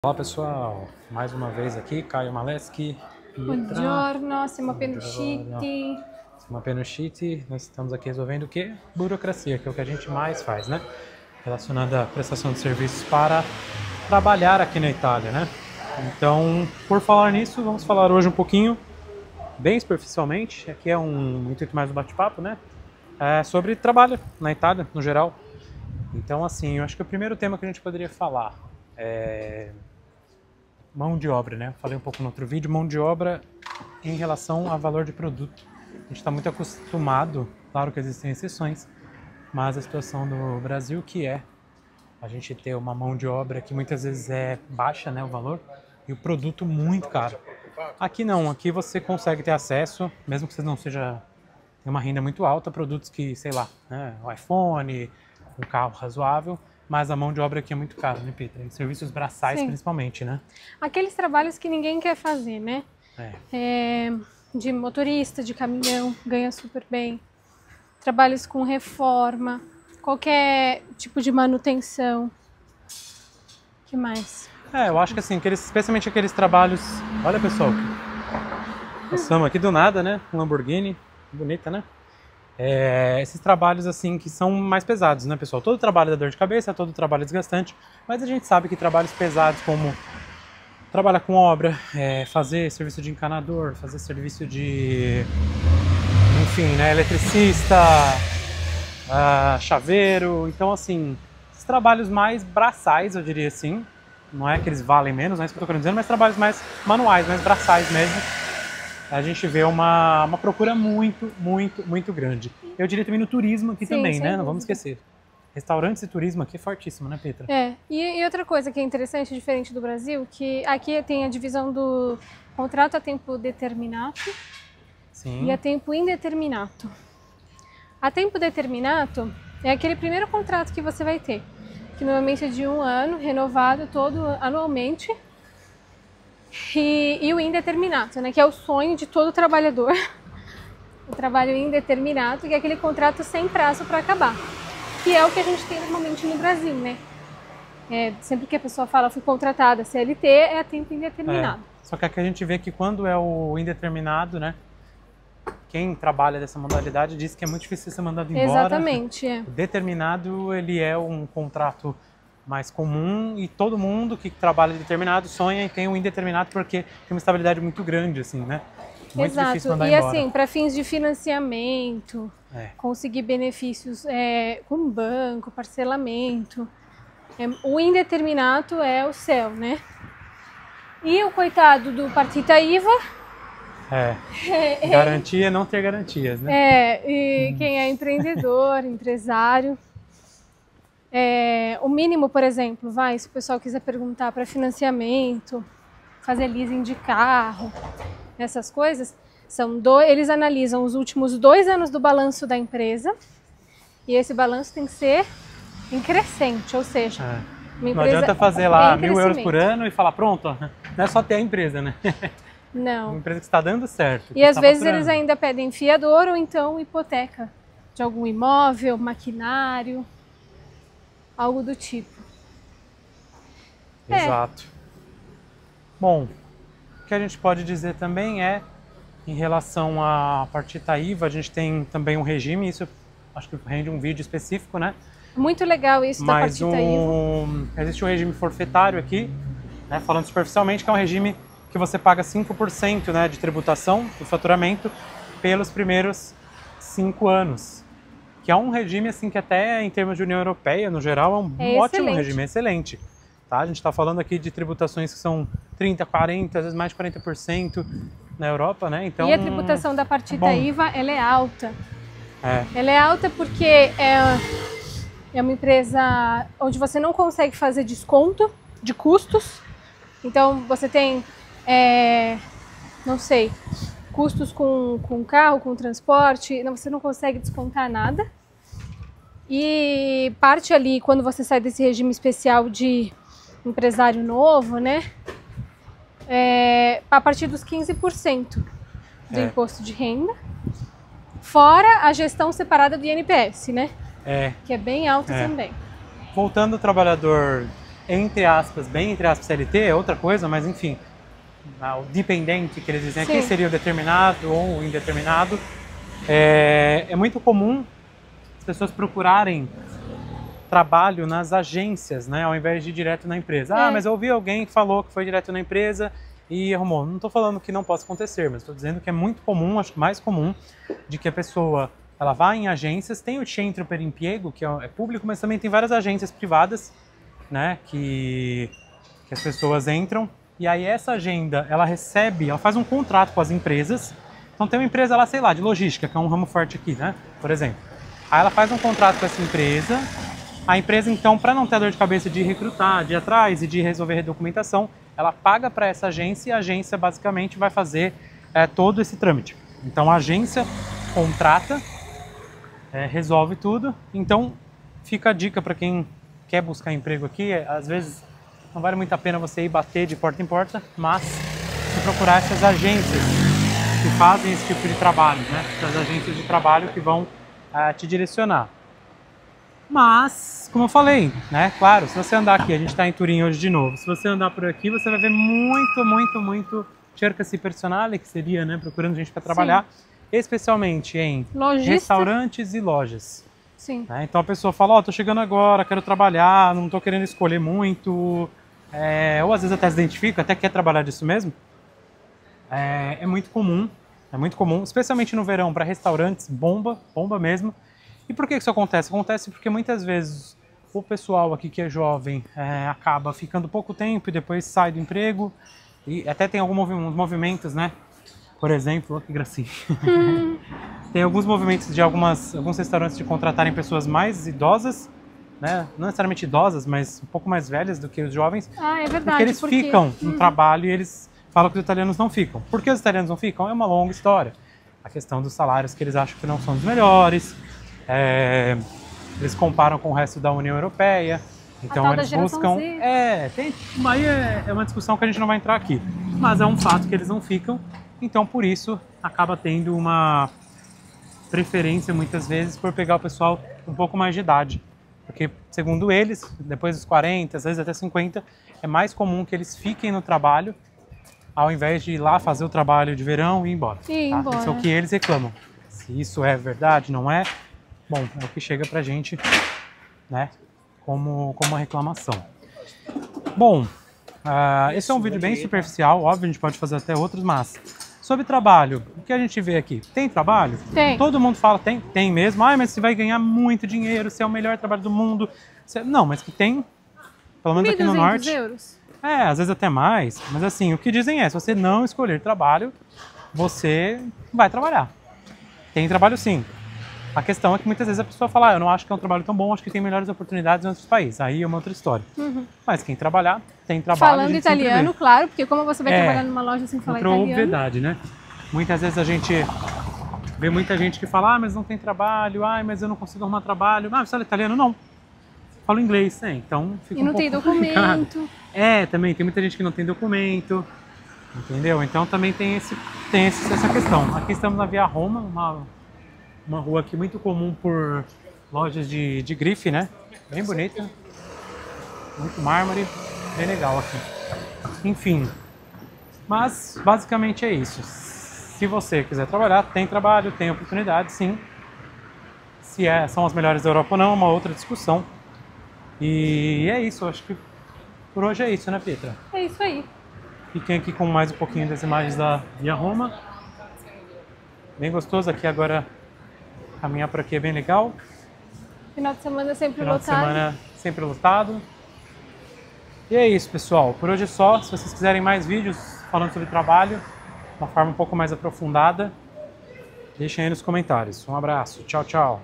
Olá pessoal, mais uma vez aqui, Caio Maleski. Buongiorno, siamo appena usciti. Siamo appena usciti, nós estamos aqui resolvendo o quê? Burocracia, que é o que a gente mais faz, né? Relacionada à prestação de serviços para trabalhar aqui na Itália, né? Então, por falar nisso, vamos falar hoje um pouquinho, bem superficialmente, aqui é um intuito mais do bate-papo, né? Sobre trabalho na Itália, no geral. Então, assim, eu acho que o primeiro tema que a gente poderia falar é mão de obra, né? Eu falei um pouco no outro vídeo, mão de obra em relação a valor de produto. A gente está muito acostumado, claro que existem exceções, mas a situação do Brasil que é a gente ter uma mão de obra que muitas vezes é baixa, né, o valor, e o produto muito caro. Aqui não, aqui você consegue ter acesso, mesmo que você não seja tenha uma renda muito alta, a produtos que, sei lá, né, o iPhone, um carro razoável, mas a mão de obra aqui é muito cara, né, Petra? Em serviços braçais, Sim. principalmente, né? Aqueles trabalhos que ninguém quer fazer, né? De motorista, de caminhão, ganha super bem. Trabalhos com reforma, qualquer tipo de manutenção. O que mais? Eu acho que assim, especialmente aqueles trabalhos... Olha, pessoal, passamos aqui do nada, né? Um Lamborghini, bonita, né? Esses trabalhos assim que são mais pesados, né, pessoal? Todo trabalho dá dor de cabeça, todo trabalho é desgastante, mas a gente sabe que trabalhos pesados como trabalhar com obra, fazer serviço de encanador, fazer serviço de, enfim, né, eletricista, chaveiro, então assim, esses trabalhos mais braçais, eu diria assim, não é que eles valem menos, não é isso que eu tô querendo dizer, mas trabalhos mais manuais, mais braçais mesmo, a gente vê uma procura muito grande. Eu diria também no turismo aqui também, né? Não vamos esquecer. Restaurantes e turismo aqui é fortíssimo, né, Petra? E outra coisa que é interessante, diferente do Brasil, que aqui tem a divisão do contrato a tempo determinado. Sim. E a tempo indeterminato. A tempo determinato é aquele primeiro contrato que você vai ter, que normalmente é de 1 ano, renovado todo anualmente. E o indeterminato, né, que é o sonho de todo trabalhador, o trabalho indeterminato, que é aquele contrato sem prazo para acabar, que é o que a gente tem normalmente no Brasil, né? Sempre que a pessoa fala fui contratada CLT, é a tempo indeterminado. Só que aqui a gente vê que quando é o indeterminado, né, quem trabalha dessa modalidade diz que é muito difícil ser mandado embora. Exatamente. O determinado, ele é um contrato mais comum e todo mundo que trabalha determinado sonha e tem um indeterminado porque tem uma estabilidade muito grande, assim, né? Muito difícil mandar embora. E assim, para fins de financiamento, conseguir benefícios com banco, parcelamento, o indeterminato é o céu, né? E o coitado do partita IVA... Garantia é não ter garantias, né? E quem é empreendedor, empresário... o mínimo, por exemplo, se o pessoal quiser perguntar para financiamento, fazer leasing de carro, essas coisas, eles analisam os últimos 2 anos do balanço da empresa e esse balanço tem que ser em crescente, ou seja, uma empresa não adianta fazer lá 1.000 euros por ano e falar pronto, não é só ter a empresa, né? Não. Uma empresa que está dando certo. E às vezes eles ainda pedem fiador ou então hipoteca de algum imóvel, maquinário, algo do tipo. Exato. Bom, o que a gente pode dizer também em relação à partita IVA, a gente tem também um regime, isso acho que rende um vídeo específico, né? Muito legal isso da partita IVA. Existe um regime forfetário aqui, né, falando superficialmente, que é um regime que você paga 5%, né, de tributação do faturamento pelos primeiros 5 anos. Que é um regime assim que até em termos de União Europeia, no geral, é um ótimo regime, excelente. Tá? A gente está falando aqui de tributações que são 30%, 40%, às vezes mais de 40% na Europa, né? Então, e a tributação da partita IVA, ela é alta. Ela é alta porque é uma empresa onde você não consegue fazer desconto de custos. Então, você tem, não sei, custos com carro, com transporte, você não consegue descontar nada. E parte ali, quando você sai desse regime especial de empresário novo, né? A partir dos 15% do imposto de renda, fora a gestão separada do INPS, né? Que é bem alta também. Voltando ao trabalhador entre aspas, bem entre aspas, CLT é outra coisa, mas enfim, o dependente que eles dizem aqui seria o determinado ou o indeterminado. É muito comum as pessoas procurarem trabalho nas agências, né, ao invés de ir direto na empresa. Ah, mas eu ouvi alguém que falou que foi direto na empresa e arrumou. Não estou falando que não possa acontecer, mas estou dizendo que é muito comum, acho que mais comum, de que a pessoa ela vai em agências, tem o Centro per Impiego, que é público, mas também tem várias agências privadas, né, que as pessoas entram, e aí essa agenda, ela faz um contrato com as empresas. Então tem uma empresa lá, sei lá, de logística, que é um ramo forte aqui, né, por exemplo. Aí ela faz um contrato com essa empresa, a empresa então, para não ter dor de cabeça de recrutar, de ir atrás e de resolver a documentação, ela paga para essa agência e a agência basicamente vai fazer todo esse trâmite. Então a agência contrata, resolve tudo. Então fica a dica para quem quer buscar emprego aqui, às vezes não vale muito a pena você ir bater de porta em porta, mas se procurar essas agências que fazem esse tipo de trabalho, né? Essas agências de trabalho que vão te direcionar. Mas, como eu falei, né? Claro, se você andar aqui, a gente está em Turim hoje de novo, se você andar por aqui, você vai ver muito cerca-se personale, que seria, né, procurando gente para trabalhar, especialmente em restaurantes e lojas. Sim. Né? Então a pessoa fala, ó, tô chegando agora, quero trabalhar, não tô querendo escolher muito, ou às vezes até se identifica, até quer trabalhar disso mesmo. É muito comum, especialmente no verão, para restaurantes, bomba mesmo. E por que isso acontece? Acontece porque muitas vezes o pessoal aqui que é jovem acaba ficando pouco tempo e depois sai do emprego. E até tem alguns movimentos, né? Por exemplo, olha que gracinha. Tem alguns movimentos de alguns restaurantes de contratarem pessoas mais idosas, né? Não necessariamente idosas, mas um pouco mais velhas do que os jovens. Ah, é verdade. Porque eles ficam no trabalho e eles falam que os italianos não ficam. Por que os italianos não ficam? É uma longa história. A questão dos salários que eles acham que não são os melhores. Eles comparam com o resto da União Europeia, então eles buscam. Aí é uma discussão que a gente não vai entrar aqui, mas é um fato que eles não ficam, então por isso acaba tendo uma preferência muitas vezes por pegar o pessoal um pouco mais de idade, porque segundo eles, depois dos 40, às vezes até 50, é mais comum que eles fiquem no trabalho ao invés de ir lá fazer o trabalho de verão e ir embora. Tá? Isso é o que eles reclamam. Se isso é verdade, não é? Bom, é o que chega pra gente, né, como uma reclamação. Bom, esse é um vídeo bem superficial, óbvio, a gente pode fazer até outros, mas sobre trabalho, o que a gente vê aqui? Tem trabalho? Tem. Todo mundo fala, tem mesmo. Mas você vai ganhar muito dinheiro, você é o melhor trabalho do mundo. Não, mas que tem, pelo menos aqui no norte. €1.200? Às vezes até mais, mas assim, o que dizem se você não escolher trabalho, você vai trabalhar. Tem trabalho sim. A questão é que muitas vezes a pessoa fala, eu não acho que é um trabalho tão bom, acho que tem melhores oportunidades em outros países. Aí é uma outra história. Mas quem trabalhar, tem trabalho. Falando italiano, claro, porque como você vai trabalhar numa loja sem falar italiano? Outra obviedade, né? Muitas vezes a gente vê muita gente que fala, mas não tem trabalho, mas eu não consigo arrumar trabalho. Você fala italiano? Não. Falo inglês, então fica e não um pouco tem documento. Também tem muita gente que não tem documento, entendeu? Então também tem essa questão. Aqui estamos na Via Roma, uma rua aqui muito comum por lojas de grife, né? Bem bonita, muito mármore, bem legal aqui. Enfim, mas basicamente é isso. Se você quiser trabalhar, tem trabalho, tem oportunidade, sim. Se são as melhores da Europa ou não, é uma outra discussão. E é isso, acho que por hoje é isso, né, Pietra? É isso aí. Fiquem aqui com mais um pouquinho das imagens da Via Roma. Bem gostoso aqui agora. Caminhar por aqui é bem legal. Final de semana sempre lotado. Final de semana sempre lotado. E é isso, pessoal. Por hoje é só. Se vocês quiserem mais vídeos falando sobre trabalho, de uma forma um pouco mais aprofundada, deixem aí nos comentários. Um abraço. Tchau, tchau.